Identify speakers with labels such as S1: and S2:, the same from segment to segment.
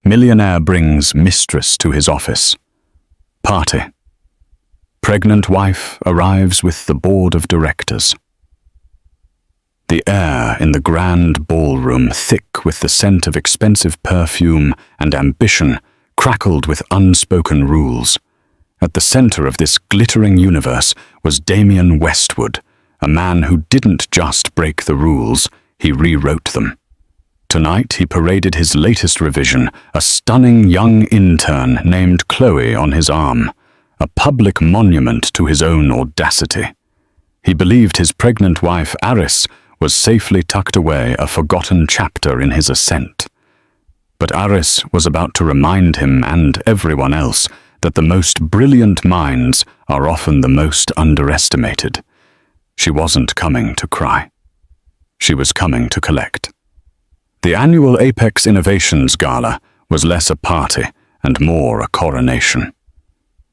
S1: Millionaire brings mistress to his office. Party. Pregnant wife arrives with the board of directors. The air in the grand ballroom, thick with the scent of expensive perfume and ambition, crackled with unspoken rules. At the center of this glittering universe was Damien Westwood, a man who didn't just break the rules, he rewrote them. Tonight he paraded his latest revision, a stunning young intern named Chloe on his arm, a public monument to his own audacity. He believed his pregnant wife, Aris, was safely tucked away, a forgotten chapter in his ascent. But Aris was about to remind him and everyone else that the most brilliant minds are often the most underestimated. She wasn't coming to cry. She was coming to collect. The annual Apex Innovations Gala was less a party and more a coronation.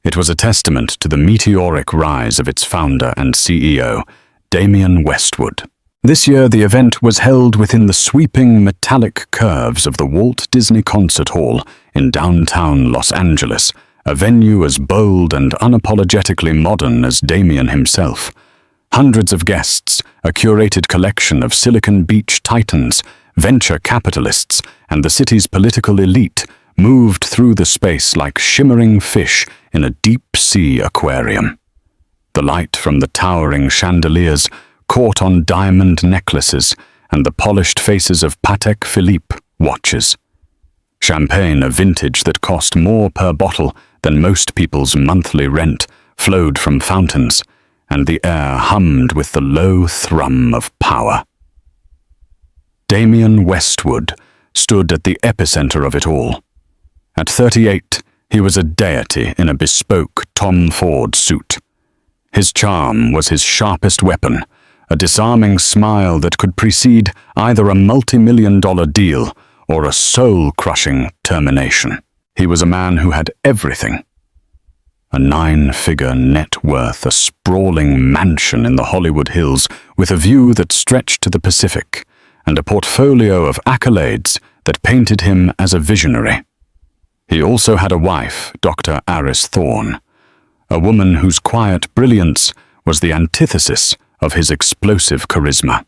S1: It was a testament to the meteoric rise of its founder and CEO, Damien Westwood. This year, the event was held within the sweeping metallic curves of the Walt Disney Concert Hall in downtown Los Angeles, a venue as bold and unapologetically modern as Damien himself. Hundreds of guests, a curated collection of Silicon Beach titans, venture capitalists, and the city's political elite moved through the space like shimmering fish in a deep-sea aquarium. The light from the towering chandeliers caught on diamond necklaces and the polished faces of Patek Philippe watches. Champagne, a vintage that cost more per bottle than most people's monthly rent, flowed from fountains, and the air hummed with the low thrum of power. Damien Westwood stood at the epicenter of it all. At 38, he was a deity in a bespoke Tom Ford suit. His charm was his sharpest weapon, a disarming smile that could precede either a multi-million-dollar deal or a soul-crushing termination. He was a man who had everything. A 9-figure net worth, a sprawling mansion in the Hollywood Hills with a view that stretched to the Pacific, and a portfolio of accolades that painted him as a visionary. He also had a wife, Dr. Aris Thorne, a woman whose quiet brilliance was the antithesis of his explosive charisma.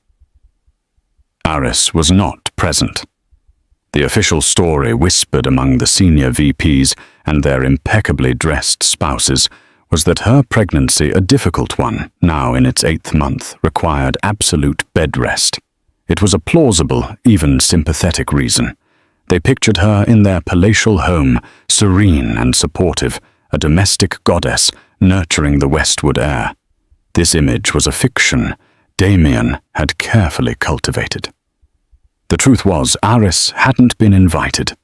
S1: Aris was not present. The official story whispered among the senior VPs and their impeccably dressed spouses was that her pregnancy, a difficult one, now in its 8th month, required absolute bed rest. It was a plausible, even sympathetic reason. They pictured her in their palatial home, serene and supportive, a domestic goddess nurturing the Westwood heir. This image was a fiction Damien had carefully cultivated. The truth was, Aris hadn't been invited.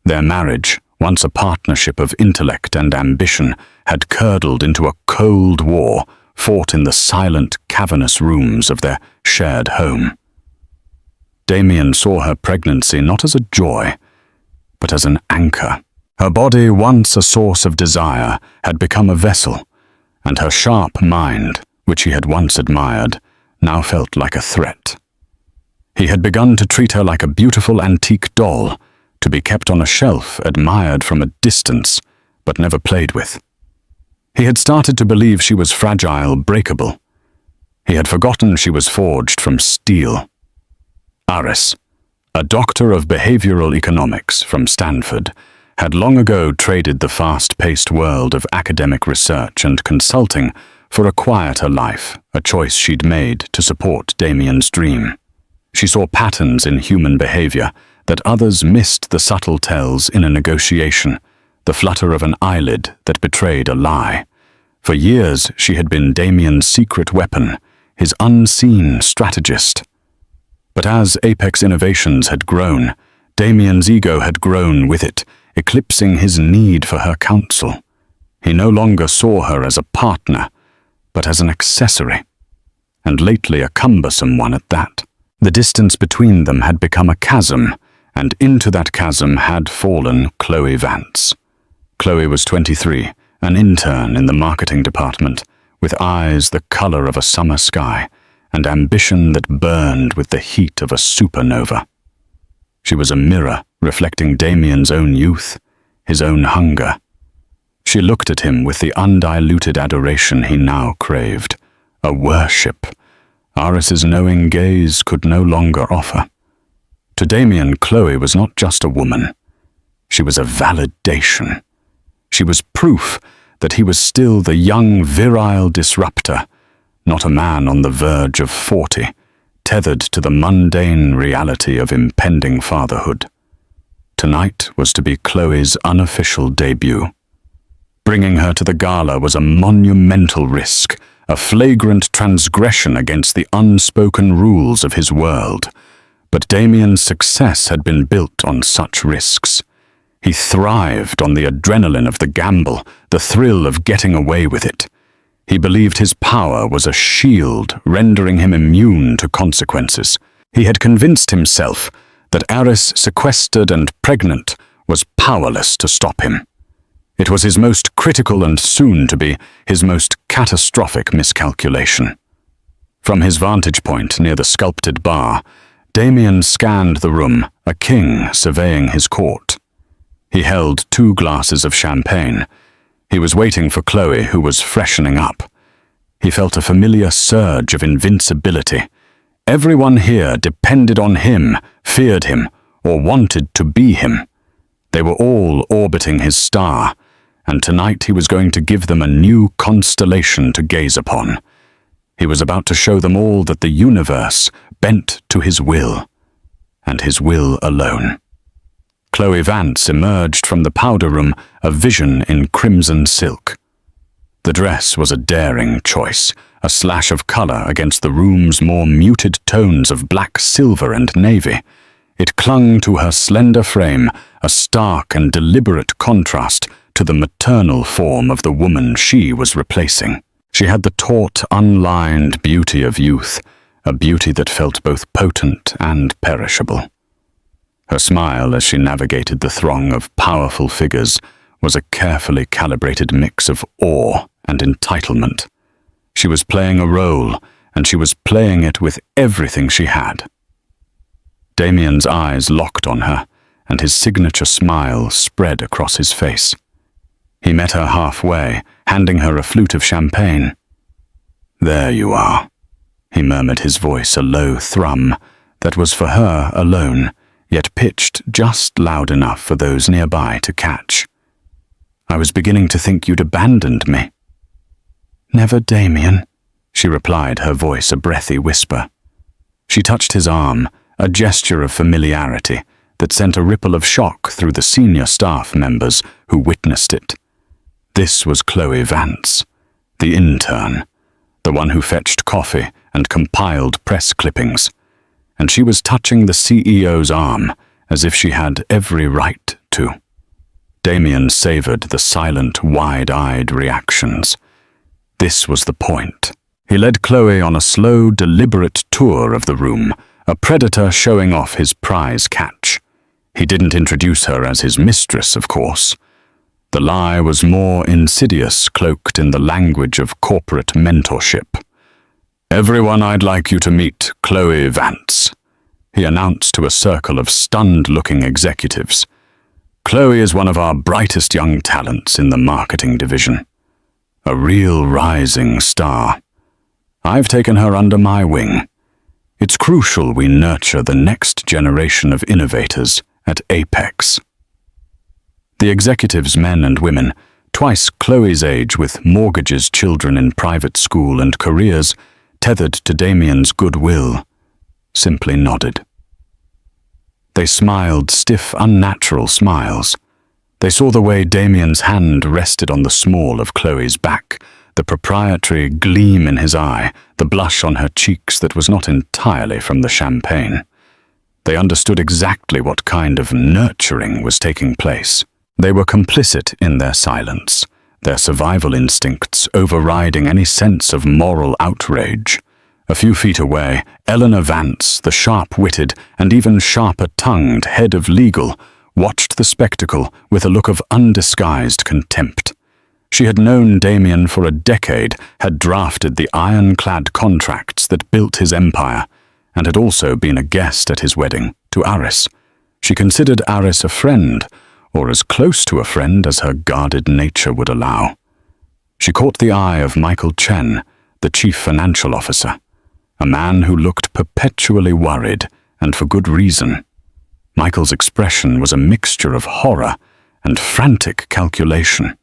S1: Their marriage, once a partnership of intellect and ambition, had curdled into a cold war fought in the silent, cavernous rooms of their shared home. Damien saw her pregnancy not as a joy, but as an anchor. Her body, once a source of desire, had become a vessel, and her sharp mind, which he had once admired, now felt like a threat. He had begun to treat her like a beautiful antique doll, to be kept on a shelf, admired from a distance, but never played with. He had started to believe she was fragile, breakable. He had forgotten she was forged from steel. Aris, a doctor of behavioral economics from Stanford, had long ago traded the fast-paced world of academic research and consulting for a quieter life, a choice she'd made to support Damien's dream. She saw patterns in human behavior that others missed, the subtle tells in a negotiation, the flutter of an eyelid that betrayed a lie. For years she had been Damien's secret weapon, his unseen strategist. But as Apex Innovations had grown, Damien's ego had grown with it, eclipsing his need for her counsel. He no longer saw her as a partner, but as an accessory, and lately a cumbersome one at that. The distance between them had become a chasm, and into that chasm had fallen Chloe Vance. Chloe was 23, an intern in the marketing department, with eyes the color of a summer sky, and ambition that burned with the heat of a supernova. She was a mirror reflecting Damien's own youth, his own hunger. She looked at him with the undiluted adoration he now craved, a worship Aris's knowing gaze could no longer offer. To Damien, Chloe was not just a woman. She was a validation. She was proof that he was still the young, virile disruptor, not a man on the verge of 40, tethered to the mundane reality of impending fatherhood. Tonight was to be Chloe's unofficial debut. Bringing her to the gala was a monumental risk, a flagrant transgression against the unspoken rules of his world. But Damien's success had been built on such risks. He thrived on the adrenaline of the gamble, the thrill of getting away with it. He believed his power was a shield, rendering him immune to consequences. He had convinced himself that Aris, sequestered and pregnant, was powerless to stop him. It was his most critical and soon-to-be his most catastrophic miscalculation. From his vantage point near the sculpted bar, Damien scanned the room, a king surveying his court. He held 2 glasses of champagne. He was waiting for Chloe, who was freshening up. He felt a familiar surge of invincibility. Everyone here depended on him, feared him, or wanted to be him. They were all orbiting his star, and tonight he was going to give them a new constellation to gaze upon. He was about to show them all that the universe bent to his will, and his will alone. Chloe Vance emerged from the powder room, a vision in crimson silk. The dress was a daring choice, a slash of color against the room's more muted tones of black, silver, and navy. It clung to her slender frame, a stark and deliberate contrast to the maternal form of the woman she was replacing. She had the taut, unlined beauty of youth, a beauty that felt both potent and perishable. Her smile as she navigated the throng of powerful figures was a carefully calibrated mix of awe and entitlement. She was playing a role, and she was playing it with everything she had. Damien's eyes locked on her, and his signature smile spread across his face. He met her halfway, handing her a flute of champagne. "There you are," he murmured, his voice a low thrum that was for her alone, yet pitched just loud enough for those nearby to catch. "I was beginning to think you'd abandoned me." "Never, Damien," she replied, her voice a breathy whisper. She touched his arm, a gesture of familiarity that sent a ripple of shock through the senior staff members who witnessed it. This was Chloe Vance, the intern, the one who fetched coffee and compiled press clippings, and she was touching the CEO's arm as if she had every right to. Damien savored the silent, wide-eyed reactions. This was the point. He led Chloe on a slow, deliberate tour of the room, a predator showing off his prize catch. He didn't introduce her as his mistress, of course. The lie was more insidious, cloaked in the language of corporate mentorship. "Everyone, I'd like you to meet Chloe Vance," he announced to a circle of stunned-looking executives. "Chloe is one of our brightest young talents in the marketing division. A real rising star. I've taken her under my wing. It's crucial we nurture the next generation of innovators at Apex." The executives, men and women, twice Chloe's age with mortgages, children in private school and careers, tethered to Damien's goodwill, simply nodded. They smiled stiff, unnatural smiles. They saw the way Damien's hand rested on the small of Chloe's back, the proprietary gleam in his eye, the blush on her cheeks that was not entirely from the champagne. They understood exactly what kind of nurturing was taking place. They were complicit in their silence, their survival instincts overriding any sense of moral outrage. A few feet away, Eleanor Vance, the sharp-witted and even sharper-tongued head of legal, watched the spectacle with a look of undisguised contempt. She had known Damien for a decade, had drafted the ironclad contracts that built his empire, and had also been a guest at his wedding to Aris. She considered Aris a friend, or as close to a friend as her guarded nature would allow. She caught the eye of Michael Chen, the chief financial officer, a man who looked perpetually worried, and for good reason. Michael's expression was a mixture of horror and frantic calculation.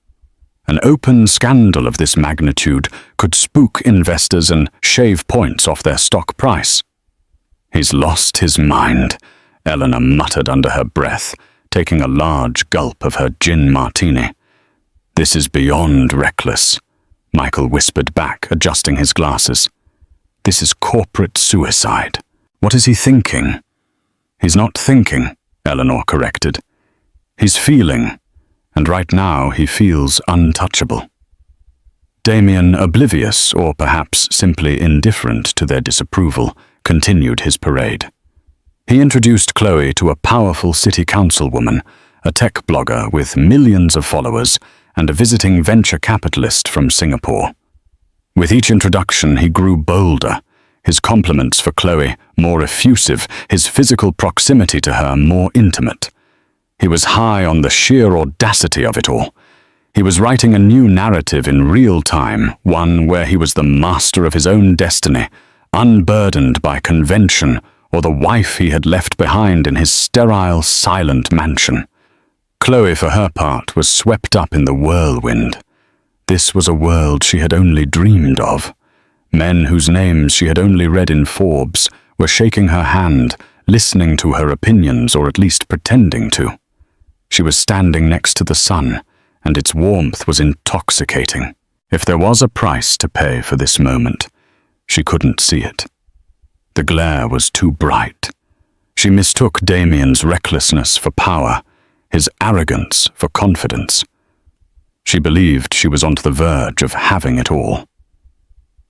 S1: An open scandal of this magnitude could spook investors and shave points off their stock price. "He's lost his mind," Eleanor muttered under her breath, taking a large gulp of her gin martini. "This is beyond reckless," Michael whispered back, adjusting his glasses. "This is corporate suicide. What is he thinking?" "He's not thinking," Eleanor corrected. "He's feeling, and right now he feels untouchable." Damien, oblivious or perhaps simply indifferent to their disapproval, continued his parade. He introduced Chloe to a powerful city councilwoman, a tech blogger with millions of followers, and a visiting venture capitalist from Singapore. With each introduction, he grew bolder, his compliments for Chloe more effusive, his physical proximity to her more intimate. He was high on the sheer audacity of it all. He was writing a new narrative in real time, one where he was the master of his own destiny, unburdened by convention or the wife he had left behind in his sterile, silent mansion. Chloe, for her part, was swept up in the whirlwind. This was a world she had only dreamed of. Men whose names she had only read in Forbes were shaking her hand, listening to her opinions, or at least pretending to. She was standing next to the sun, and its warmth was intoxicating. If there was a price to pay for this moment, she couldn't see it. The glare was too bright. She mistook Damien's recklessness for power, his arrogance for confidence. She believed she was on the verge of having it all.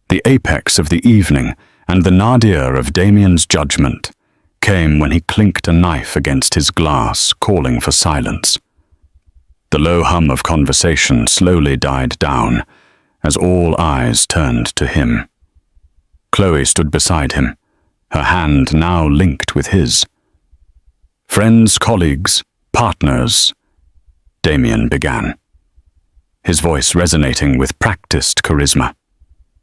S1: The apex of the evening and the nadir of Damien's judgment came when he clinked a knife against his glass, calling for silence. The low hum of conversation slowly died down as all eyes turned to him. Chloe stood beside him, her hand now linked with his. "Friends, colleagues, partners," Damien began, his voice resonating with practiced charisma.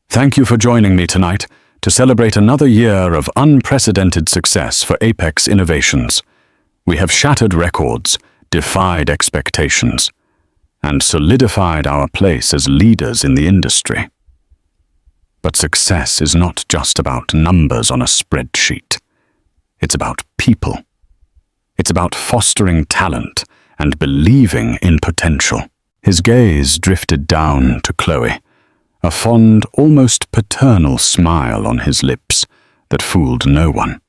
S1: "Thank you for joining me tonight to celebrate another year of unprecedented success for Apex Innovations. We have shattered records, defied expectations, and solidified our place as leaders in the industry. But success is not just about numbers on a spreadsheet. It's about people. It's about fostering talent and believing in potential." His gaze drifted down to Chloe, a fond, almost paternal smile on his lips that fooled no one.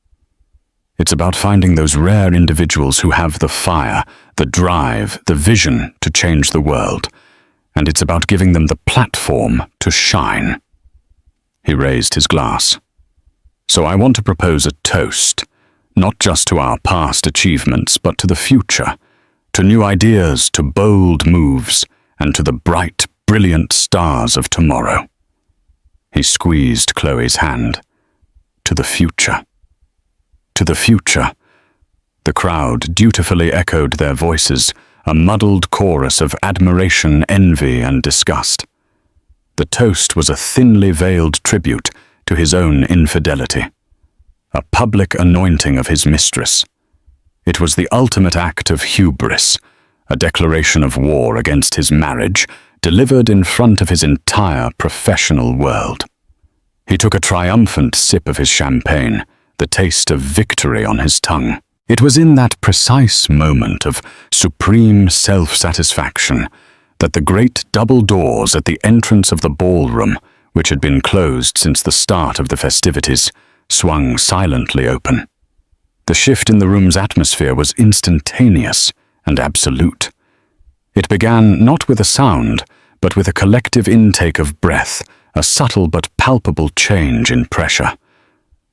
S1: It's about finding those rare individuals who have the fire, the drive, the vision to change the world, and it's about giving them the platform to shine. He raised his glass. "So I want to propose a toast, not just to our past achievements, but to the future, to new ideas, to bold moves, and to the bright, brilliant stars of tomorrow." He squeezed Chloe's hand. "To the future. To the future." The crowd dutifully echoed their voices, a muddled chorus of admiration, envy, and disgust. The toast was a thinly veiled tribute to his own infidelity, a public anointing of his mistress. It was the ultimate act of hubris, a declaration of war against his marriage, delivered in front of his entire professional world. He took a triumphant sip of his champagne, the taste of victory on his tongue. It was in that precise moment of supreme self-satisfaction that the great double doors at the entrance of the ballroom, which had been closed since the start of the festivities, swung silently open. The shift in the room's atmosphere was instantaneous and absolute. It began not with a sound, but with a collective intake of breath, a subtle but palpable change in pressure.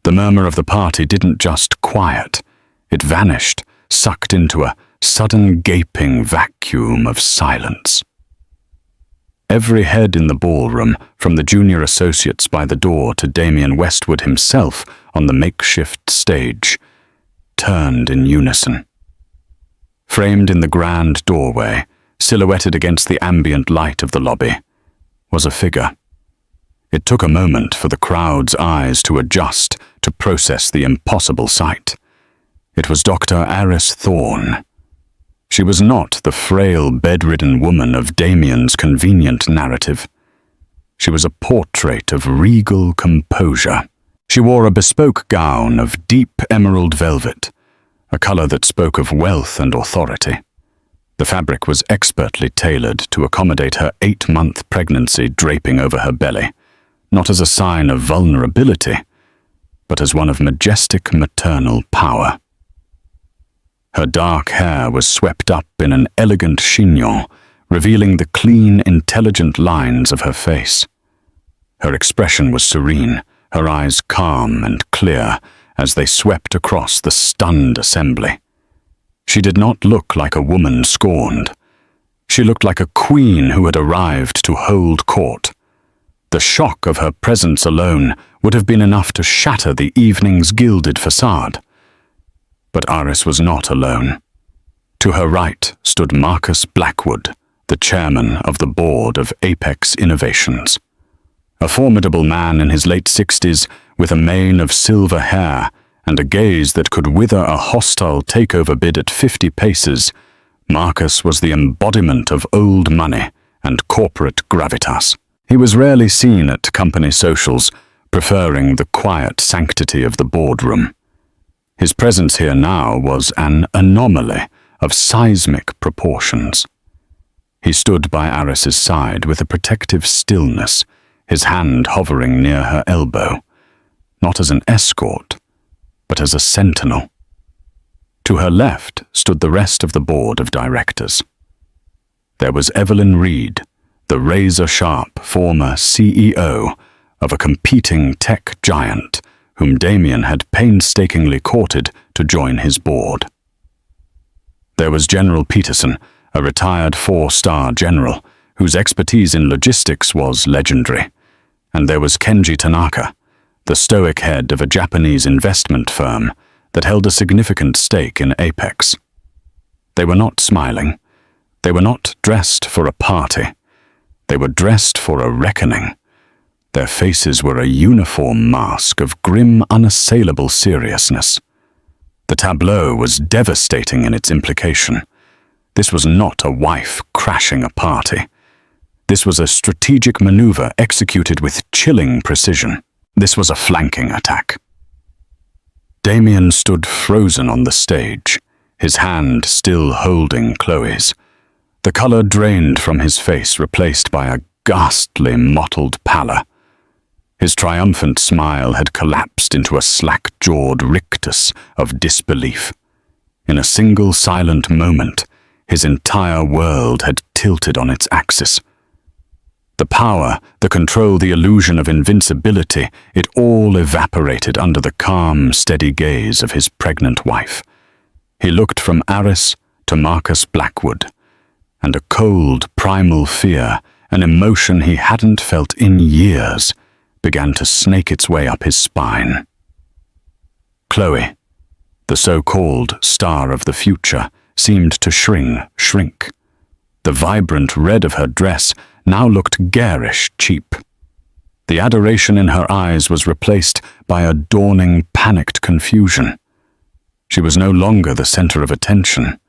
S1: The murmur of the party didn't just quiet. It vanished, sucked into a sudden gaping vacuum of silence. Every head in the ballroom, from the junior associates by the door to Damien Westwood himself on the makeshift stage, turned in unison. Framed in the grand doorway, silhouetted against the ambient light of the lobby, was a figure. It took a moment for the crowd's eyes to adjust to process the impossible sight. It was Dr. Aris Thorne. She was not the frail, bedridden woman of Damien's convenient narrative. She was a portrait of regal composure. She wore a bespoke gown of deep emerald velvet, a color that spoke of wealth and authority. The fabric was expertly tailored to accommodate her 8-month pregnancy draping over her belly, not as a sign of vulnerability, but as one of majestic maternal power. Her dark hair was swept up in an elegant chignon, revealing the clean, intelligent lines of her face. Her expression was serene, her eyes calm and clear as they swept across the stunned assembly. She did not look like a woman scorned. She looked like a queen who had arrived to hold court. The shock of her presence alone would have been enough to shatter the evening's gilded facade. But Aris was not alone. To her right stood Marcus Blackwood, the chairman of the board of Apex Innovations. A formidable man in his late 60s, with a mane of silver hair and a gaze that could wither a hostile takeover bid at 50 paces, Marcus was the embodiment of old money and corporate gravitas. He was rarely seen at company socials, preferring the quiet sanctity of the boardroom. His presence here now was an anomaly of seismic proportions. He stood by Aris's side with a protective stillness, his hand hovering near her elbow, not as an escort, but as a sentinel. To her left stood the rest of the board of directors. There was Evelyn Reed, the razor-sharp former CEO of a competing tech giant whom Damien had painstakingly courted to join his board. There was General Peterson, a retired 4-star general whose expertise in logistics was legendary, and there was Kenji Tanaka, the stoic head of a Japanese investment firm that held a significant stake in Apex. They were not smiling. They were not dressed for a party. They were dressed for a reckoning. Their faces were a uniform mask of grim, unassailable seriousness. The tableau was devastating in its implication. This was not a wife crashing a party. This was a strategic maneuver executed with chilling precision. This was a flanking attack. Damien stood frozen on the stage, his hand still holding Chloe's. The color drained from his face, replaced by a ghastly mottled pallor. His triumphant smile had collapsed into a slack-jawed rictus of disbelief. In a single silent moment, his entire world had tilted on its axis. The power, the control, the illusion of invincibility, it all evaporated under the calm, steady gaze of his pregnant wife. He looked from Aris to Marcus Blackwood, and a cold, primal fear, an emotion he hadn't felt in years, began to snake its way up his spine. Chloe, the so-called star of the future, seemed to shrink. The vibrant red of her dress now looked garish cheap. The adoration in her eyes was replaced by a dawning, panicked confusion. She was no longer the center of attention.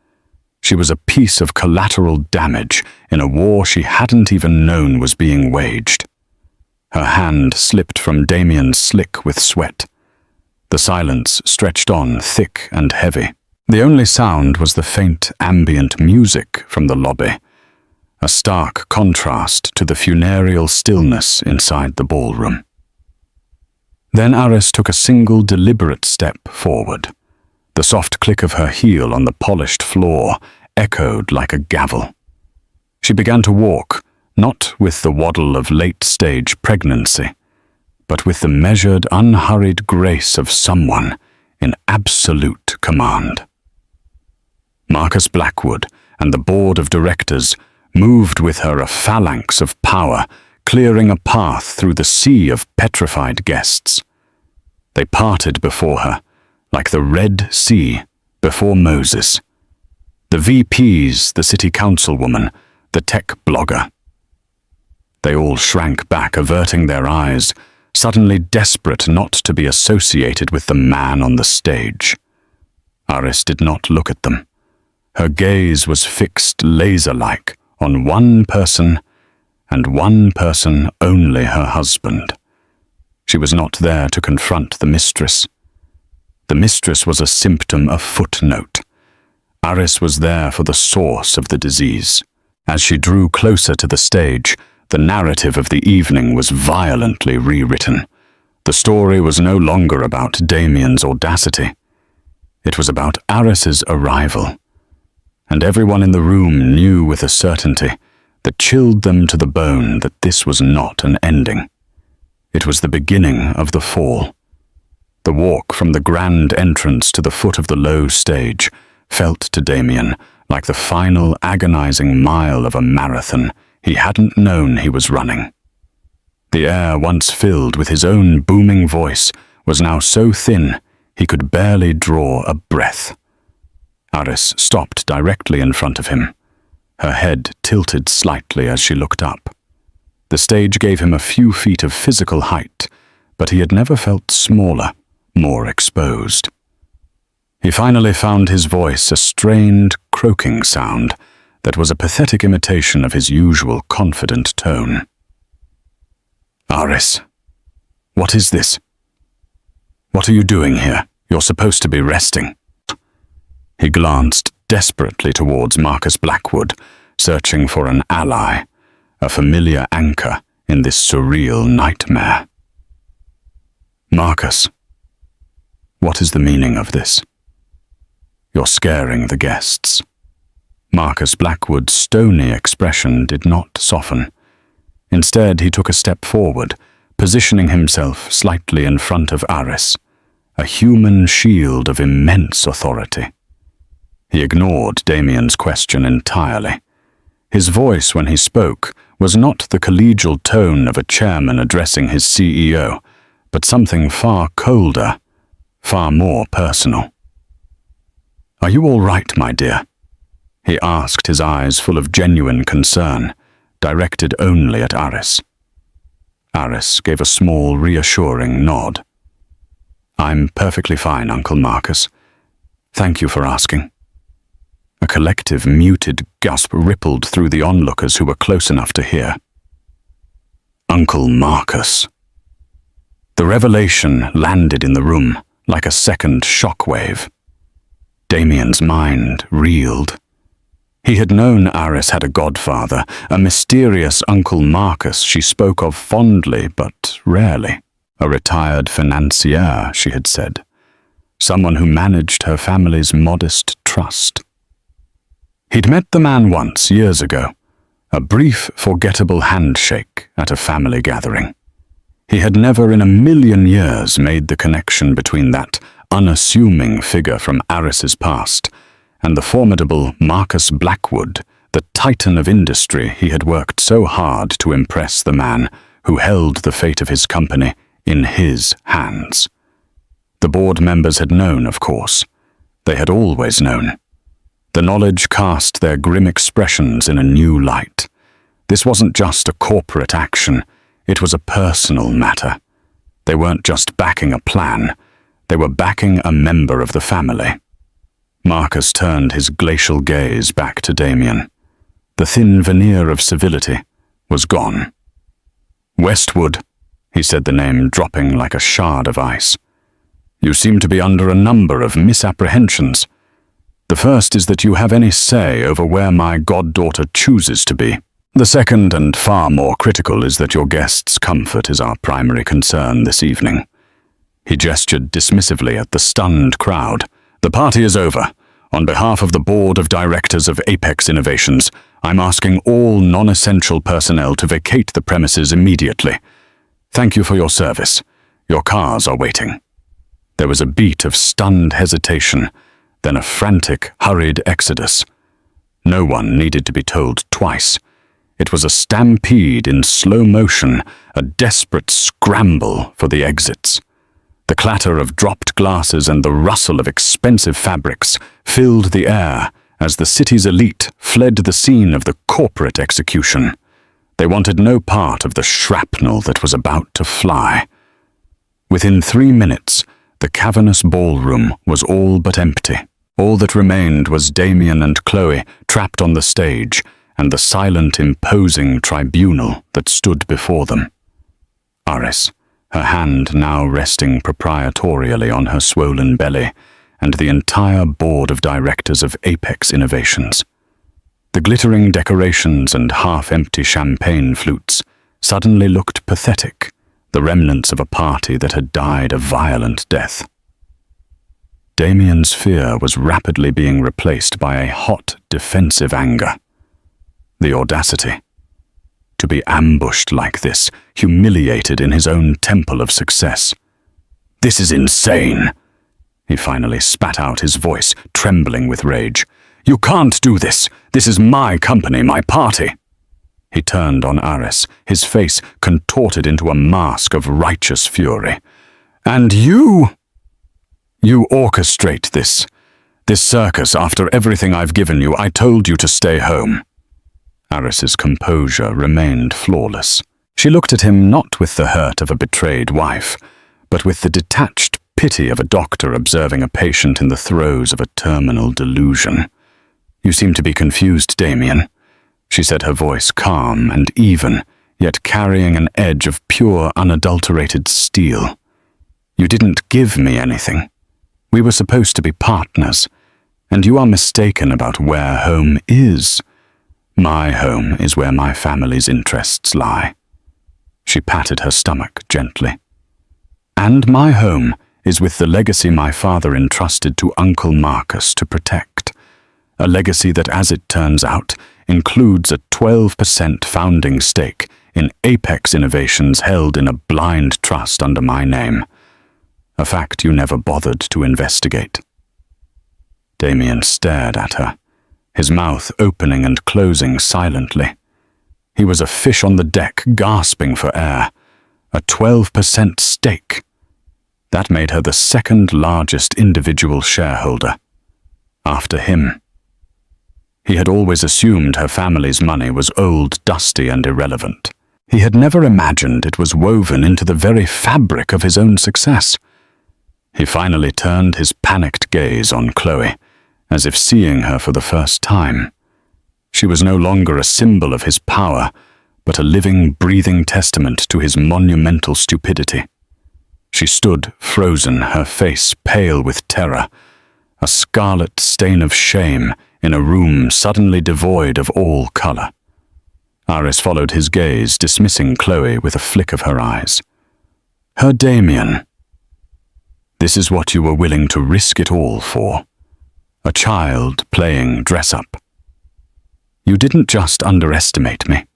S1: She was a piece of collateral damage in a war she hadn't even known was being waged. Her hand slipped from Damien's slick with sweat. The silence stretched on thick and heavy. The only sound was the faint ambient music from the lobby, a stark contrast to the funereal stillness inside the ballroom. Then Aris took a single deliberate step forward. The soft click of her heel on the polished floor echoed like a gavel. She began to walk, not with the waddle of late-stage pregnancy, but with the measured, unhurried grace of someone in absolute command. Marcus Blackwood and the board of directors moved with her a phalanx of power, clearing a path through the sea of petrified guests. They parted before her, like the Red Sea before Moses. The VPs, the city councilwoman, the tech blogger. They all shrank back, averting their eyes, suddenly desperate not to be associated with the man on the stage. Aris did not look at them. Her gaze was fixed laser-like on one person, and one person only, her husband. She was not there to confront the mistress. The mistress was a symptom, a footnote. Aris was there for the source of the disease. As she drew closer to the stage, the narrative of the evening was violently rewritten. The story was no longer about Damien's audacity. It was about Aris's arrival. And everyone in the room knew with a certainty that chilled them to the bone that this was not an ending. It was the beginning of the fall. The walk from the grand entrance to the foot of the low stage felt to Damien like the final agonizing mile of a marathon he hadn't known he was running. The air once filled with his own booming voice was now so thin he could barely draw a breath. Aris stopped directly in front of him. Her head tilted slightly as she looked up. The stage gave him a few feet of physical height, but he had never felt smaller, more exposed. He finally found his voice a strained, croaking sound that was a pathetic imitation of his usual confident tone. "Aris, what is this? What are you doing here? You're supposed to be resting." He glanced desperately towards Marcus Blackwood, searching for an ally, a familiar anchor in this surreal nightmare. "Marcus, what is the meaning of this? You're scaring the guests." Marcus Blackwood's stony expression did not soften. Instead, he took a step forward, positioning himself slightly in front of Aris, a human shield of immense authority. He ignored Damien's question entirely. His voice, when he spoke, was not the collegial tone of a chairman addressing his CEO, but something far colder, far more personal. "Are you all right, my dear?" he asked, his eyes full of genuine concern, directed only at Aris. Aris gave a small, reassuring nod. "I'm perfectly fine, Uncle Marcus. Thank you for asking." A collective, muted gasp rippled through the onlookers who were close enough to hear. Uncle Marcus. The revelation landed in the room like a second shockwave. Damien's mind reeled. He had known Aris had a godfather, a mysterious Uncle Marcus she spoke of fondly but rarely. A retired financier, she had said. Someone who managed her family's modest trust. He'd met the man once, years ago. A brief, forgettable handshake at a family gathering. He had never in a million years made the connection between that unassuming figure from Aris's past and the formidable Marcus Blackwood, the titan of industry he had worked so hard to impress the man who held the fate of his company in his hands. The board members had known, of course. They had always known. The knowledge cast their grim expressions in a new light. This wasn't just a corporate action, it was a personal matter. They weren't just backing a plan, they were backing a member of the family. Marcus turned his glacial gaze back to Damien. The thin veneer of civility was gone. "Westwood," he said, the name dropping like a shard of ice. "You seem to be under a number of misapprehensions. The first is that you have any say over where my goddaughter chooses to be. The second, and far more critical, is that your guests' comfort is our primary concern this evening." He gestured dismissively at the stunned crowd. "The party is over. On behalf of the board of directors of Apex Innovations, I'm asking all non-essential personnel to vacate the premises immediately. Thank you for your service. Your cars are waiting." There was a beat of stunned hesitation, then a frantic, hurried exodus. No one needed to be told twice. It was a stampede in slow motion, a desperate scramble for the exits. The clatter of dropped glasses and the rustle of expensive fabrics filled the air as the city's elite fled the scene of the corporate execution. They wanted no part of the shrapnel that was about to fly. Within 3 minutes, the cavernous ballroom was all but empty. All that remained was Damien and Chloe trapped on the stage, and the silent, imposing tribunal that stood before them. Aris, her hand now resting proprietorially on her swollen belly, and the entire board of directors of Apex Innovations. The glittering decorations and half-empty champagne flutes suddenly looked pathetic, the remnants of a party that had died a violent death. Damien's fear was rapidly being replaced by a hot, defensive anger. The audacity. To be ambushed like this, humiliated in his own temple of success. "This is insane!" He finally spat out, his voice trembling with rage. "You can't do this! This is my company, my party!" He turned on Aris, his face contorted into a mask of righteous fury. "And you orchestrate this circus after everything I've given you. I told you to stay home." Aris's composure remained flawless. She looked at him not with the hurt of a betrayed wife, but with the detached pity of a doctor observing a patient in the throes of a terminal delusion. "You seem to be confused, Damien," she said, her voice calm and even, yet carrying an edge of pure, unadulterated steel. "You didn't give me anything. We were supposed to be partners, and you are mistaken about where home is. My home is where my family's interests lie." She patted her stomach gently. "And my home is with the legacy my father entrusted to Uncle Marcus to protect. A legacy that, as it turns out, includes a 12% founding stake in Apex Innovations held in a blind trust under my name. A fact you never bothered to investigate." Damien stared at her, his mouth opening and closing silently. He was a fish on the deck, gasping for air. A 12% stake. That made her the second largest individual shareholder. After him. He had always assumed her family's money was old, dusty, and irrelevant. He had never imagined it was woven into the very fabric of his own success. He finally turned his panicked gaze on Chloe, as if seeing her for the first time. She was no longer a symbol of his power, but a living, breathing testament to his monumental stupidity. She stood frozen, her face pale with terror, a scarlet stain of shame in a room suddenly devoid of all color. Aris followed his gaze, dismissing Chloe with a flick of her eyes. "Her Damien. This is what you were willing to risk it all for. A child playing dress-up. You didn't just underestimate me.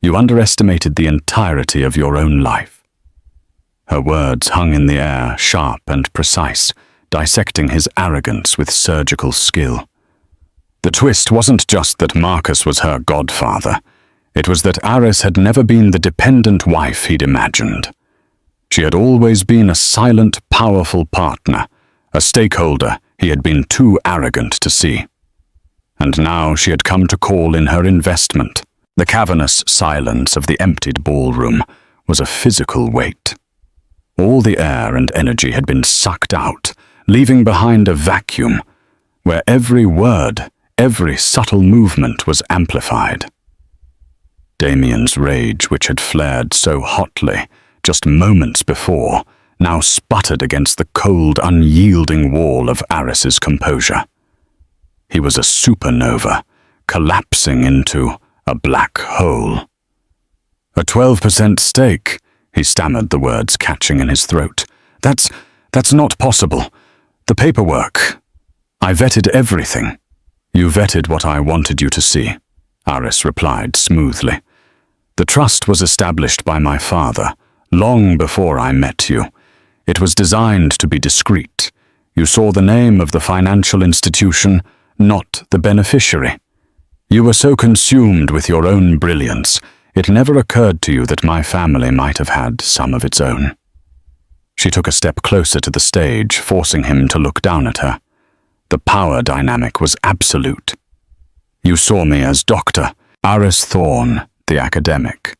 S1: You underestimated the entirety of your own life." Her words hung in the air, sharp and precise, dissecting his arrogance with surgical skill. The twist wasn't just that Marcus was her godfather. It was that Aris had never been the dependent wife he'd imagined. She had always been a silent, powerful partner, a stakeholder he had been too arrogant to see. And now she had come to call in her investment. The cavernous silence of the emptied ballroom was a physical weight. All the air and energy had been sucked out, leaving behind a vacuum, where every word, every subtle movement was amplified. Damien's rage, which had flared so hotly just moments before, now sputtered against the cold, unyielding wall of Aris's composure. He was a supernova, collapsing into a black hole. "A 12% stake," he stammered, the words catching in his throat. That's not possible. The paperwork. I vetted everything." "You vetted what I wanted you to see," Aris replied smoothly. "The trust was established by my father, long before I met you. It was designed to be discreet. You saw the name of the financial institution, not the beneficiary. You were so consumed with your own brilliance, it never occurred to you that my family might have had some of its own." She took a step closer to the stage, forcing him to look down at her. The power dynamic was absolute. You saw me as Dr. Aris Thorne, the academic,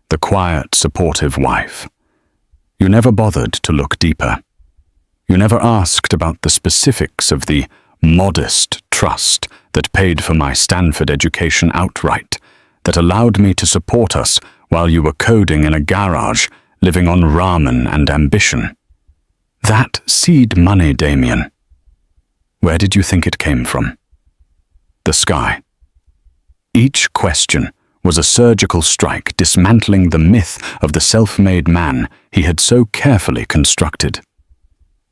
S1: the quiet, supportive wife. You never bothered to look deeper. You never asked about the specifics of the modest trust that paid for my Stanford education outright, that allowed me to support us while you were coding in a garage, living on ramen and ambition. That seed money, Damien. Where did you think it came from? The sky. Each question was a surgical strike dismantling the myth of the self-made man he had so carefully constructed.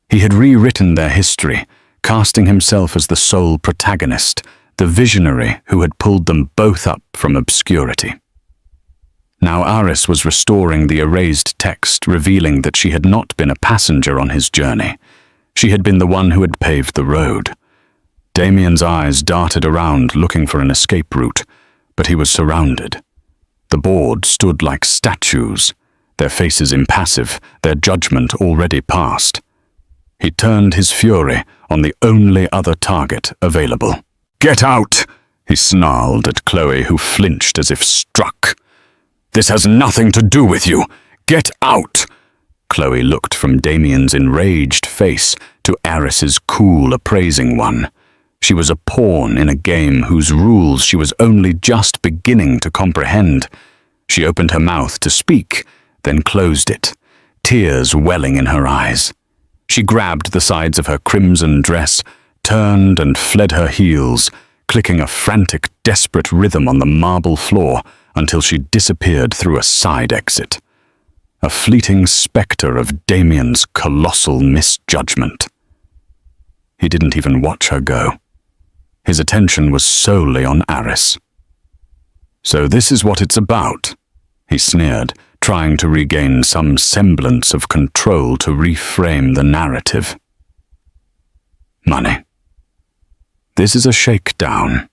S1: He had rewritten their history, casting himself as the sole protagonist, the visionary who had pulled them both up from obscurity. Now Aris was restoring the erased text, revealing that she had not been a passenger on his journey. She had been the one who had paved the road. Damien's eyes darted around, looking for an escape route, but he was surrounded. The board stood like statues, their faces impassive, their judgment already past. He turned his fury on the only other target available. "Get out!" he snarled at Chloe, who flinched as if struck. "This has nothing to do with you! Get out!" Chloe looked from Damien's enraged face to Aris's cool, appraising one. She was a pawn in a game whose rules she was only just beginning to comprehend. She opened her mouth to speak, then closed it, tears welling in her eyes. She grabbed the sides of her crimson dress, turned and fled her heels, clicking a frantic, desperate rhythm on the marble floor until she disappeared through a side exit. A fleeting spectre of Damien's colossal misjudgment. He didn't even watch her go. His attention was solely on Aris. "So this is what it's about," he sneered, trying to regain some semblance of control to reframe the narrative. "Money. This is a shakedown.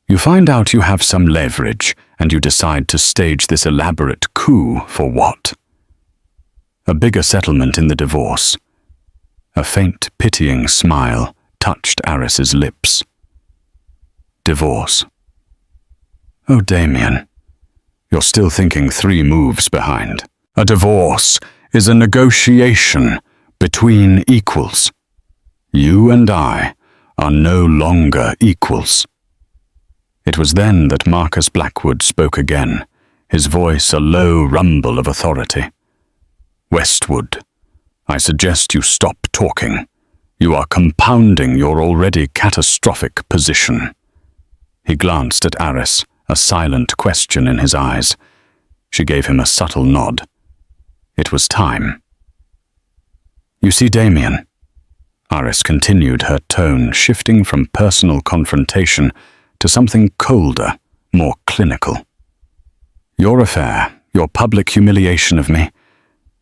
S1: You find out you have some leverage, and you decide to stage this elaborate coup for what? A bigger settlement in the divorce." A faint, pitying smile touched Aris's lips. "Divorce. Oh, Damien, you're still thinking 3 moves behind. A divorce is a negotiation between equals. You and I are no longer equals." It was then that Marcus Blackwood spoke again, his voice a low rumble of authority. "Westwood, I suggest you stop talking. You are compounding your already catastrophic position." He glanced at Aris, a silent question in his eyes. She gave him a subtle nod. It was time. "You see, Damien," Aris continued, her tone shifting from personal confrontation to something colder, more clinical. "Your affair, your public humiliation of me,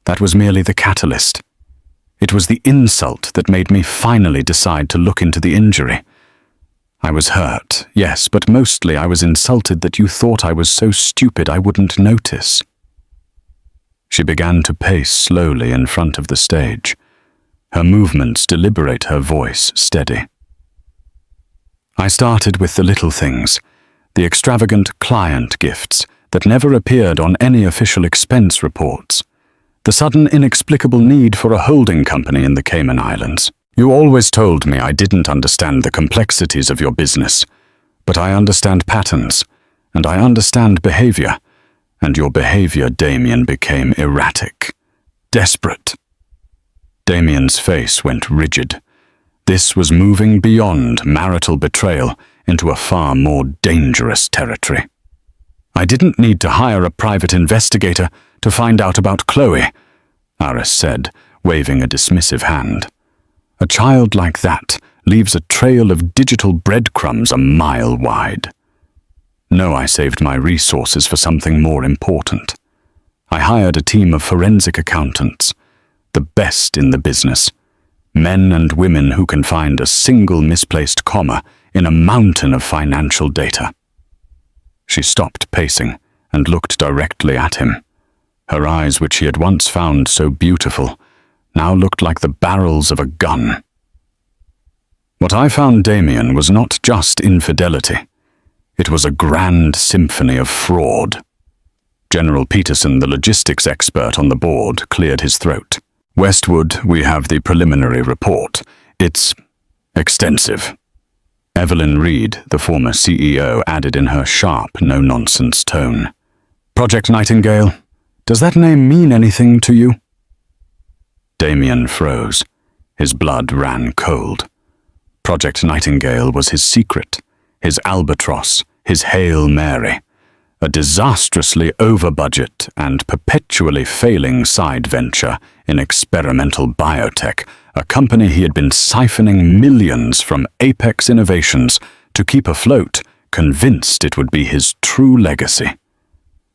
S1: that was merely the catalyst. It was the insult that made me finally decide to look into the injury. I was hurt, yes, but mostly I was insulted that you thought I was so stupid I wouldn't notice." She began to pace slowly in front of the stage, her movements deliberate, her voice steady. "I started with the little things, the extravagant client gifts that never appeared on any official expense reports. The sudden inexplicable need for a holding company in the Cayman Islands. You always told me I didn't understand the complexities of your business, but I understand patterns, and I understand behavior, and your behavior, Damien, became erratic, desperate." Damien's face went rigid. This was moving beyond marital betrayal into a far more dangerous territory. "I didn't need to hire a private investigator to find out about Chloe," Aris said, waving a dismissive hand. "A child like that leaves a trail of digital breadcrumbs a mile wide. No, I saved my resources for something more important. I hired a team of forensic accountants, the best in the business, men and women who can find a single misplaced comma in a mountain of financial data." She stopped pacing and looked directly at him. Her eyes, which he had once found so beautiful, now looked like the barrels of a gun. What I found, Damien, was not just infidelity. It was a grand symphony of fraud. General Peterson, the logistics expert on the board, cleared his throat. Westwood, we have the preliminary report. It's extensive. Evelyn Reed, the former CEO, added in her sharp, no-nonsense tone. Project Nightingale, does that name mean anything to you? Damien froze. His blood ran cold. Project Nightingale was his secret, his albatross, his Hail Mary. A disastrously over-budget and perpetually failing side venture in experimental biotech, a company he had been siphoning millions from Apex Innovations to keep afloat, convinced it would be his true legacy.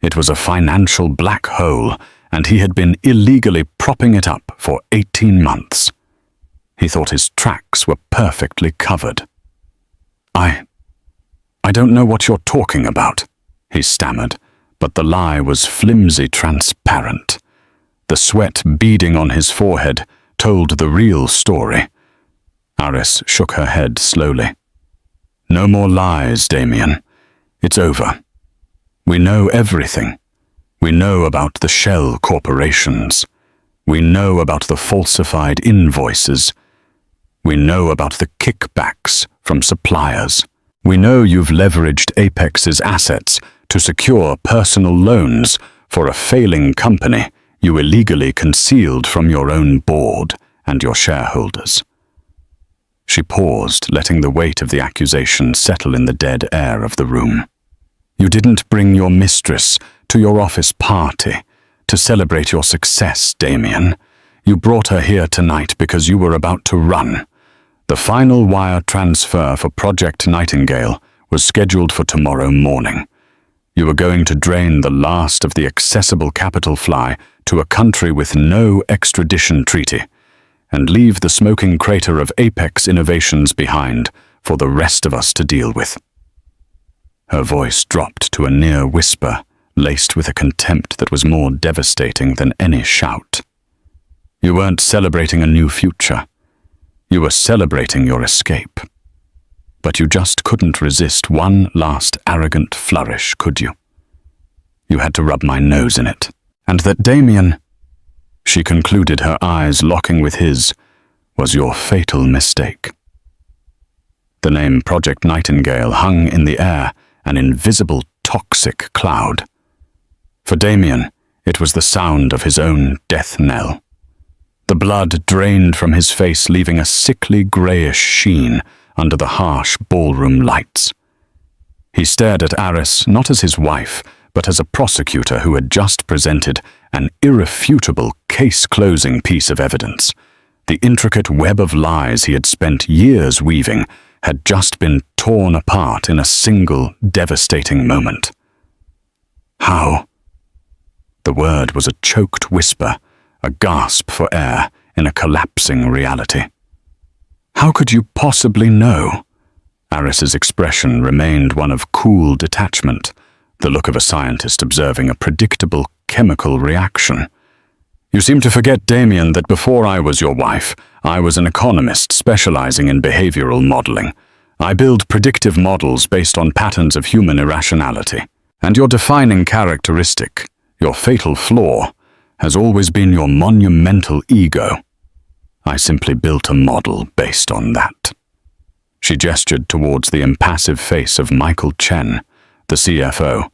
S1: It was a financial black hole, and he had been illegally propping it up for 18 months. He thought his tracks were perfectly covered. I don't know what you're talking about, he stammered, but the lie was flimsy transparent. The sweat beading on his forehead told the real story. Aris shook her head slowly. No more lies, Damien. It's over. We know everything. We know about the shell corporations. We know about the falsified invoices. We know about the kickbacks from suppliers. We know you've leveraged Apex's assets to secure personal loans for a failing company you illegally concealed from your own board and your shareholders. She paused, letting the weight of the accusation settle in the dead air of the room. You didn't bring your mistress to your office party to celebrate your success, Damien. You brought her here tonight because you were about to run. The final wire transfer for Project Nightingale was scheduled for tomorrow morning. You were going to drain the last of the accessible capital fly to a country with no extradition treaty, and leave the smoking crater of Apex Innovations behind for the rest of us to deal with. Her voice dropped to a near whisper, laced with a contempt that was more devastating than any shout. You weren't celebrating a new future. You were celebrating your escape. But you just couldn't resist one last arrogant flourish, could you? You had to rub my nose in it. And that Damien, she concluded, her eyes locking with his, was your fatal mistake. The name Project Nightingale hung in the air, an invisible toxic cloud. For Damien, it was the sound of his own death knell. The blood drained from his face, leaving a sickly greyish sheen under the harsh ballroom lights. He stared at Aris not as his wife, but as a prosecutor who had just presented an irrefutable case-closing piece of evidence. The intricate web of lies he had spent years weaving had just been torn apart in a single devastating moment. How? The word was a choked whisper, a gasp for air in a collapsing reality. How could you possibly know? Aris's expression remained one of cool detachment, the look of a scientist observing a predictable chemical reaction. You seem to forget, Damien, that before I was your wife, I was an economist specializing in behavioral modeling. I build predictive models based on patterns of human irrationality. And your defining characteristic, your fatal flaw, has always been your monumental ego. I simply built a model based on that. She gestured towards the impassive face of Michael Chen, the CFO,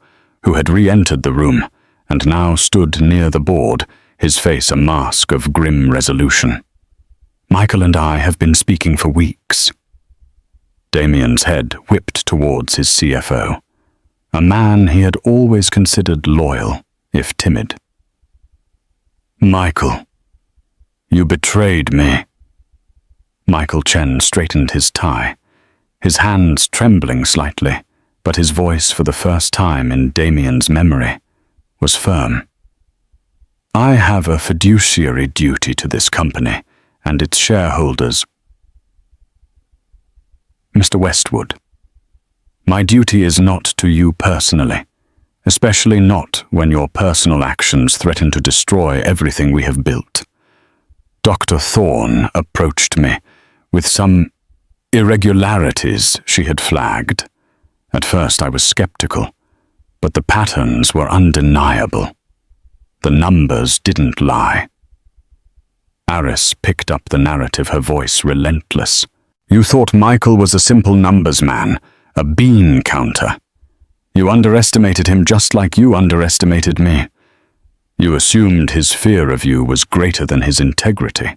S1: who had re-entered the room and now stood near the board, his face a mask of grim resolution. Michael and I have been speaking for weeks. Damien's head whipped towards his CFO, a man he had always considered loyal, if timid. Michael, you betrayed me. Michael Chen straightened his tie, his hands trembling slightly, but his voice, for the first time in Damien's memory, was firm. I have a fiduciary duty to this company and its shareholders. Mr. Westwood, my duty is not to you personally, especially not when your personal actions threaten to destroy everything we have built. Dr. Thorne approached me with some irregularities she had flagged. At first I was skeptical, but the patterns were undeniable. The numbers didn't lie. Aris picked up the narrative, her voice relentless. You thought Michael was a simple numbers man, a bean counter. You underestimated him just like you underestimated me. You assumed his fear of you was greater than his integrity.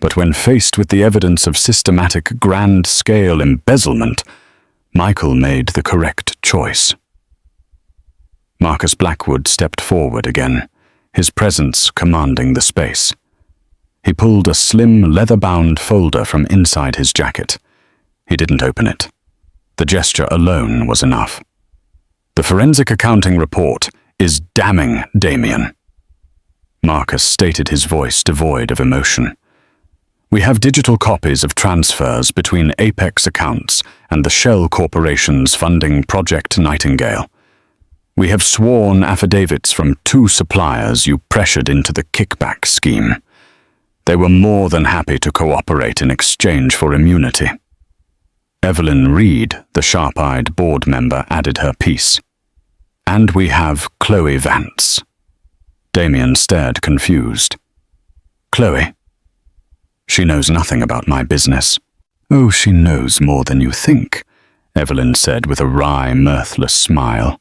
S1: But when faced with the evidence of systematic grand-scale embezzlement, Michael made the correct choice. Marcus Blackwood stepped forward again, his presence commanding the space. He pulled a slim, leather-bound folder from inside his jacket. He didn't open it. The gesture alone was enough. The forensic accounting report is damning, Damien. Marcus stated, his voice devoid of emotion. We have digital copies of transfers between Apex accounts and the shell corporations funding Project Nightingale. We have sworn affidavits from 2 suppliers you pressured into the kickback scheme. They were more than happy to cooperate in exchange for immunity. Evelyn Reed, the sharp-eyed board member, added her piece. And we have Chloe Vance. Damien stared confused. Chloe? She knows nothing about my business. Oh, she knows more than you think, Evelyn said with a wry, mirthless smile.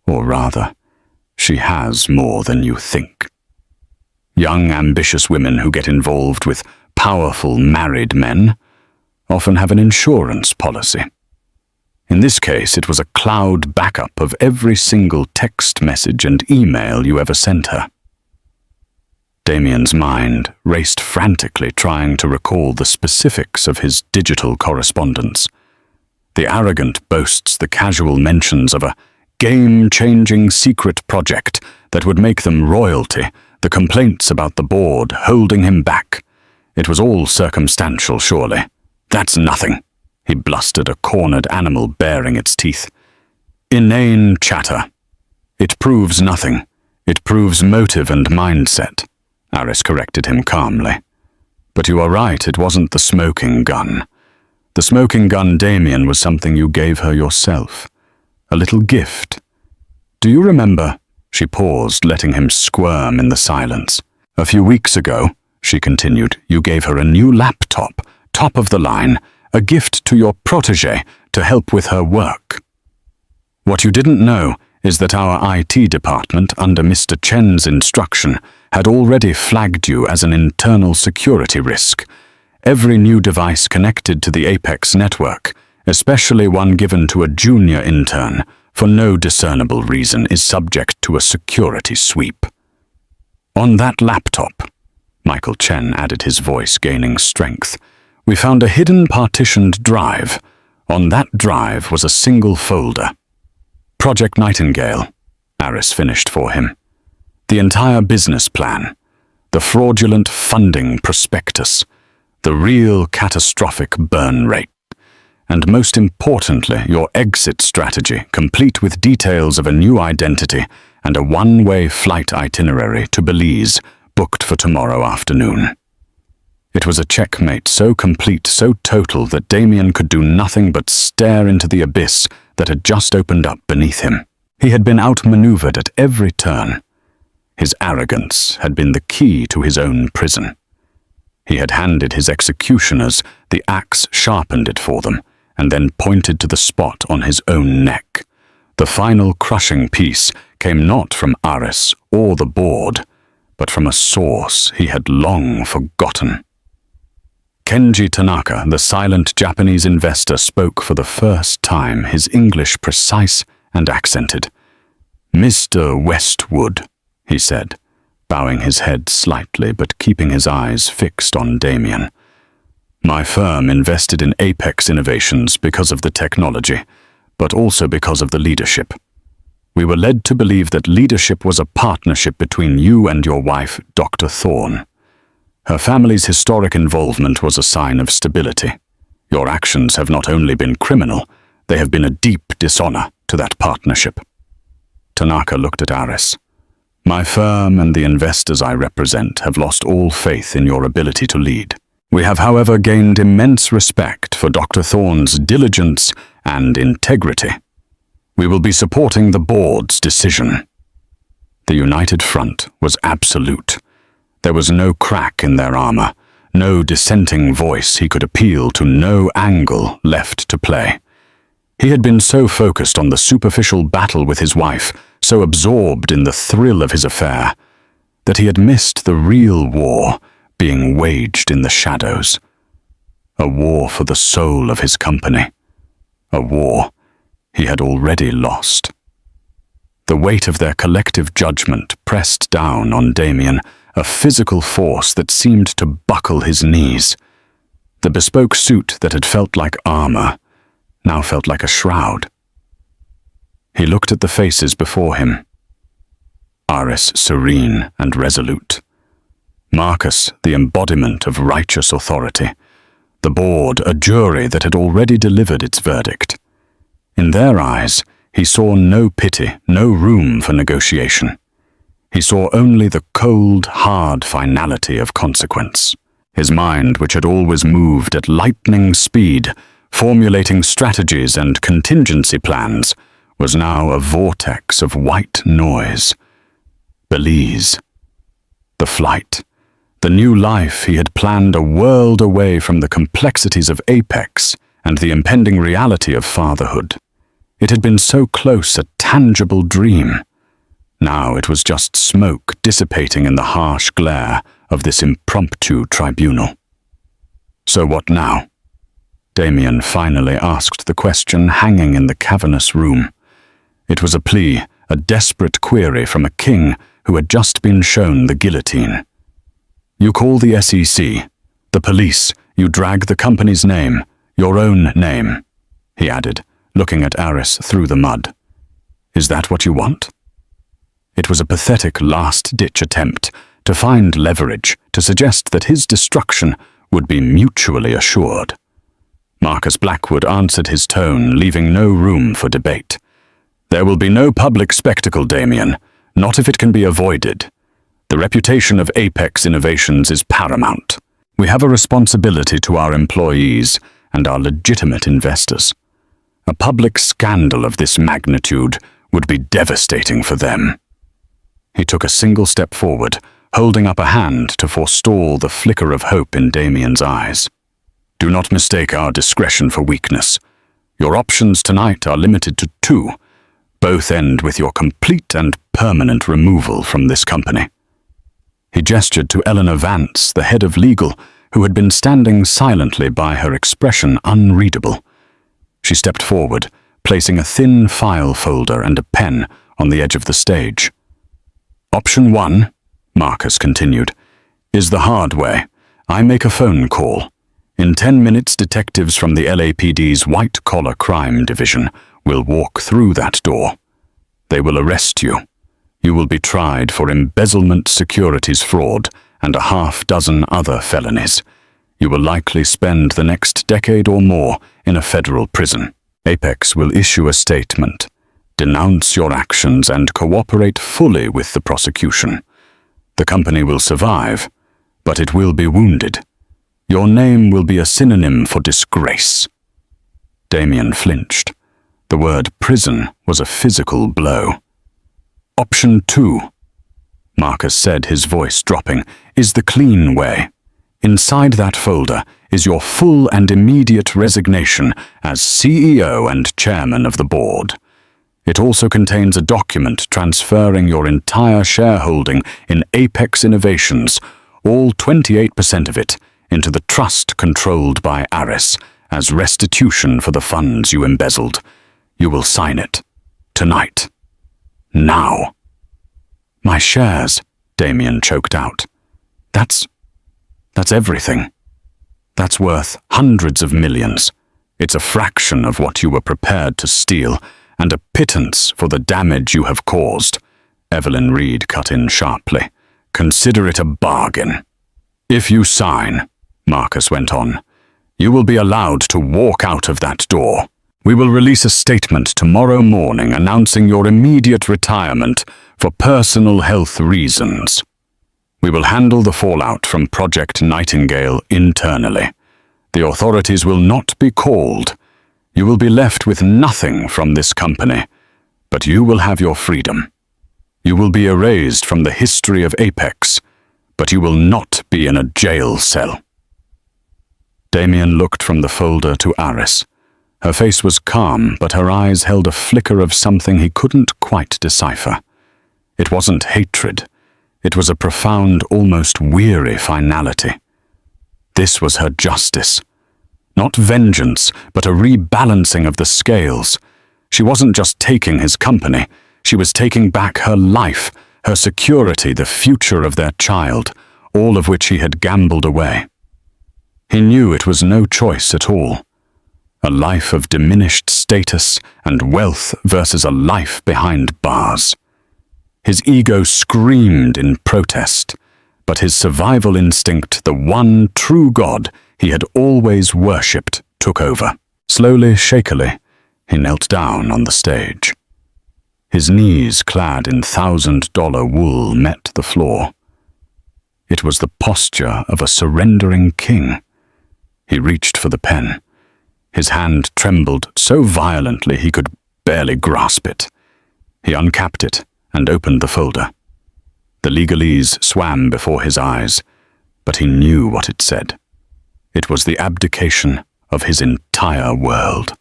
S1: Or rather, she has more than you think. Young, ambitious women who get involved with powerful married men often have an insurance policy. In this case, it was a cloud backup of every single text message and email you ever sent her. Damien's mind raced frantically, trying to recall the specifics of his digital correspondence. The arrogant boasts, the casual mentions of a game-changing secret project that would make them royalty, the complaints about the board holding him back. It was all circumstantial, surely. That's nothing, he blustered, a cornered animal baring its teeth. Inane chatter. It proves nothing. It proves motive and mindset, Aris corrected him calmly. But you are right, it wasn't the smoking gun. The smoking gun, Damien, was something you gave her yourself. A little gift. Do you remember? She paused, letting him squirm in the silence. A few weeks ago, she continued, you gave her a new laptop, top of the line, a gift to your protégé to help with her work. What you didn't know is that our IT department, under Mr. Chen's instruction, had already flagged you as an internal security risk. Every new device connected to the Apex network, especially one given to a junior intern, for no discernible reason, is subject to a security sweep. On that laptop, Michael Chen added, his voice gaining strength, we found a hidden partitioned drive. On that drive was a single folder. Project Nightingale, Aris finished for him. The entire business plan, the fraudulent funding prospectus, the real catastrophic burn rate, and most importantly, your exit strategy, complete with details of a new identity and a one-way flight itinerary to Belize, booked for tomorrow afternoon. It was a checkmate so complete, so total, that Damien could do nothing but stare into the abyss that had just opened up beneath him. He had been outmaneuvered at every turn. His arrogance had been the key to his own prison. He had handed his executioners the axe, sharpened it for them, and then pointed to the spot on his own neck. The final crushing piece came not from Aris or the board, but from a source he had long forgotten. Kenji Tanaka, the silent Japanese investor, spoke for the first time, his English precise and accented. Mr. Westwood, he said, bowing his head slightly but keeping his eyes fixed on Damien. My firm invested in Apex Innovations because of the technology, but also because of the leadership. We were led to believe that leadership was a partnership between you and your wife, Dr. Thorne. Her family's historic involvement was a sign of stability. Your actions have not only been criminal, they have been a deep dishonor to that partnership. Tanaka looked at Aris. My firm and the investors I represent have lost all faith in your ability to lead. We have, however, gained immense respect for Dr. Thorne's diligence and integrity. We will be supporting the board's decision." The united front was absolute. There was no crack in their armor, no dissenting voice he could appeal to, no angle left to play. He had been so focused on the superficial battle with his wife, so absorbed in the thrill of his affair, that he had missed the real war being waged in the shadows. A war for the soul of his company. A war he had already lost. The weight of their collective judgment pressed down on Damien, a physical force that seemed to buckle his knees. The bespoke suit that had felt like armor now felt like a shroud. He looked at the faces before him. Aris serene and resolute. Marcus the embodiment of righteous authority. The board a jury that had already delivered its verdict. In their eyes, he saw no pity, no room for negotiation. He saw only the cold, hard finality of consequence. His mind, which had always moved at lightning speed, formulating strategies and contingency plans, was now a vortex of white noise. Belize. The flight. The new life he had planned a world away from the complexities of Apex and the impending reality of fatherhood. It had been so close a tangible dream. Now it was just smoke dissipating in the harsh glare of this impromptu tribunal. So what now? Damien finally asked the question hanging in the cavernous room. It was a plea, a desperate query from a king who had just been shown the guillotine. You call the SEC, the police, you drag the company's name, your own name, he added, looking at Aris through the mud. Is that what you want? It was a pathetic last-ditch attempt to find leverage to suggest that his destruction would be mutually assured. Marcus Blackwood answered his tone, leaving no room for debate. There will be no public spectacle, Damien, not if it can be avoided. The reputation of Apex Innovations is paramount. We have a responsibility to our employees and our legitimate investors. A public scandal of this magnitude would be devastating for them. He took a single step forward, holding up a hand to forestall the flicker of hope in Damien's eyes. Do not mistake our discretion for weakness. Your options tonight are limited to 2. Both end with your complete and permanent removal from this company. He gestured to Eleanor Vance, the head of legal, who had been standing silently by, her expression unreadable. She stepped forward, placing a thin file folder and a pen on the edge of the stage. Option 1, Marcus continued, is the hard way. I make a phone call. In 10 minutes, detectives from the LAPD's white-collar crime division will walk through that door. They will arrest you. You will be tried for embezzlement, securities fraud, and a half-dozen other felonies. You will likely spend the next decade or more in a federal prison. Apex will issue a statement, denounce your actions, and cooperate fully with the prosecution. The company will survive, but it will be wounded. Your name will be a synonym for disgrace. Damien flinched. The word prison was a physical blow. Option 2, Marcus said, his voice dropping, is the clean way. Inside that folder is your full and immediate resignation as CEO and chairman of the board. It also contains a document transferring your entire shareholding in Apex Innovations, all 28% of it, into the trust controlled by Aris as restitution for the funds you embezzled. You will sign it. Tonight. Now. My shares, Damien choked out. That's everything. That's worth hundreds of millions. It's a fraction of what you were prepared to steal, and a pittance for the damage you have caused. Evelyn Reed cut in sharply. Consider it a bargain. If you sign, Marcus went on, you will be allowed to walk out of that door. We will release a statement tomorrow morning announcing your immediate retirement for personal health reasons. We will handle the fallout from Project Nightingale internally. The authorities will not be called. You will be left with nothing from this company, but you will have your freedom. You will be erased from the history of Apex, but you will not be in a jail cell." Damien looked from the folder to Aris. Her face was calm, but her eyes held a flicker of something he couldn't quite decipher. It wasn't hatred. It was a profound, almost weary finality. This was her justice. Not vengeance, but a rebalancing of the scales. She wasn't just taking his company. She was taking back her life, her security, the future of their child, all of which he had gambled away. He knew it was no choice at all. A life of diminished status and wealth versus a life behind bars. His ego screamed in protest, but his survival instinct, the one true God he had always worshipped, took over. Slowly, shakily, he knelt down on the stage. His knees, clad in $1,000 wool, met the floor. It was the posture of a surrendering king. He reached for the pen. His hand trembled so violently he could barely grasp it. He uncapped it and opened the folder. The legalese swam before his eyes, but he knew what it said. It was the abdication of his entire world.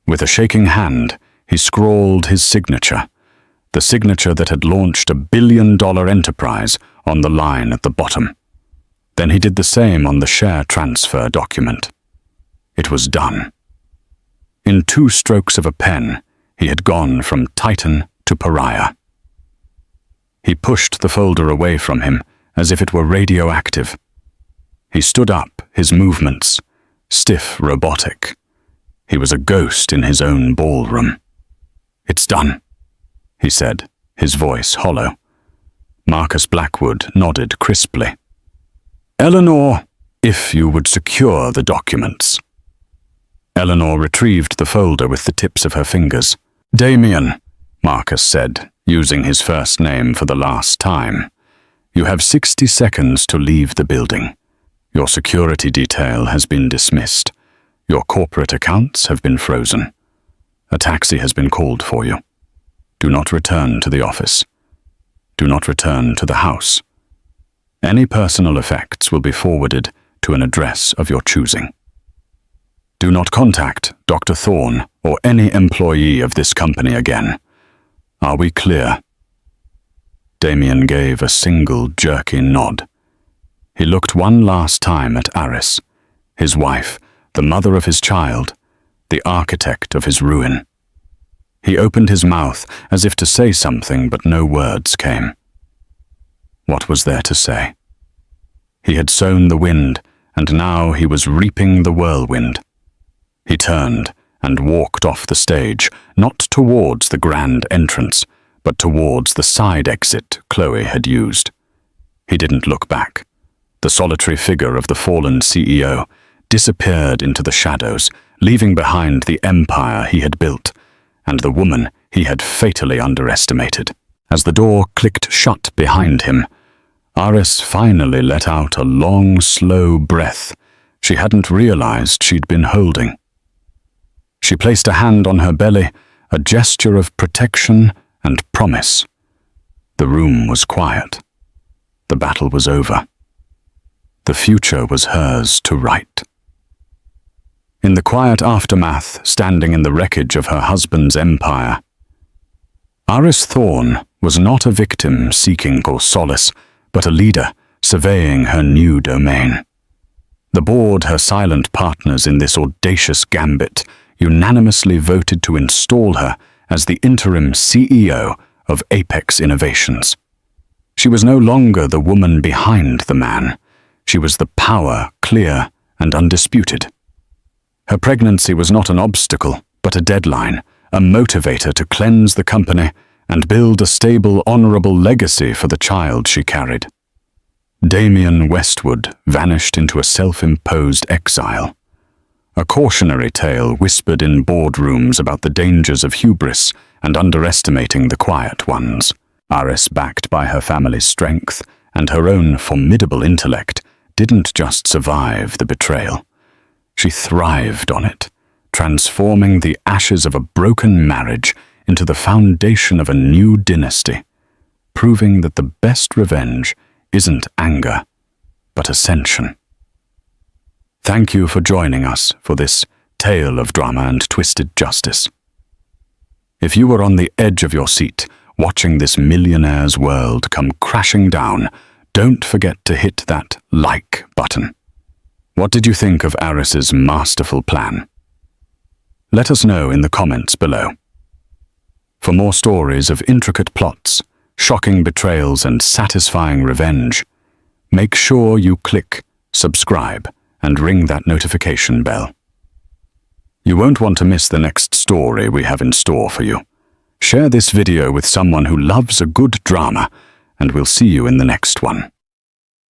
S1: With a shaking hand, he scrawled his signature, the signature that had launched a billion-dollar enterprise, on the line at the bottom. Then he did the same on the share transfer document. It was done. In 2 strokes of a pen, he had gone from Titan to pariah. He pushed the folder away from him as if it were radioactive. He stood up, his movements stiff, robotic. He was a ghost in his own ballroom. "It's done," he said, his voice hollow. Marcus Blackwood nodded crisply. "Eleanor, if you would secure the documents." Eleanor retrieved the folder with the tips of her fingers. "Damien," Marcus said, using his first name for the last time, "you have 60 seconds to leave the building. Your security detail has been dismissed. Your corporate accounts have been frozen. A taxi has been called for you. Do not return to the office. Do not return to the house. Any personal effects will be forwarded to an address of your choosing. Do not contact Dr. Thorne or any employee of this company again. Are we clear?" Damien gave a single jerky nod. He looked one last time at Aris, his wife, the mother of his child, the architect of his ruin. He opened his mouth as if to say something, but no words came. What was there to say? He had sown the wind, and now he was reaping the whirlwind. He turned and walked off the stage, not towards the grand entrance, but towards the side exit Chloe had used. He didn't look back. The solitary figure of the fallen CEO disappeared into the shadows, leaving behind the empire he had built, and the woman he had fatally underestimated. As the door clicked shut behind him, Aris finally let out a long, slow breath she hadn't realized she'd been holding. She placed a hand on her belly, a gesture of protection and promise. The room was quiet. The battle was over. The future was hers to write. In the quiet aftermath, standing in the wreckage of her husband's empire, Aris Thorne was not a victim seeking for solace, but a leader surveying her new domain. The board, her silent partners in this audacious gambit, unanimously voted to install her as the interim CEO of Apex Innovations. She was no longer the woman behind the man. She was the power, clear and undisputed. Her pregnancy was not an obstacle, but a deadline, a motivator to cleanse the company and build a stable, honorable legacy for the child she carried. Damien Westwood vanished into a self-imposed exile. A cautionary tale whispered in boardrooms about the dangers of hubris and underestimating the quiet ones. Aris, backed by her family's strength and her own formidable intellect didn't just survive the betrayal. She thrived on it, transforming the ashes of a broken marriage into the foundation of a new dynasty, proving that the best revenge isn't anger, but ascension. Thank you for joining us for this tale of drama and twisted justice. If you were on the edge of your seat, watching this millionaire's world come crashing down, don't forget to hit that like button. What did you think of Aris's masterful plan? Let us know in the comments below. For more stories of intricate plots, shocking betrayals, and satisfying revenge, make sure you click subscribe and ring that notification bell. You won't want to miss the next story we have in store for you. Share this video with someone who loves a good drama, and we'll see you in the next one.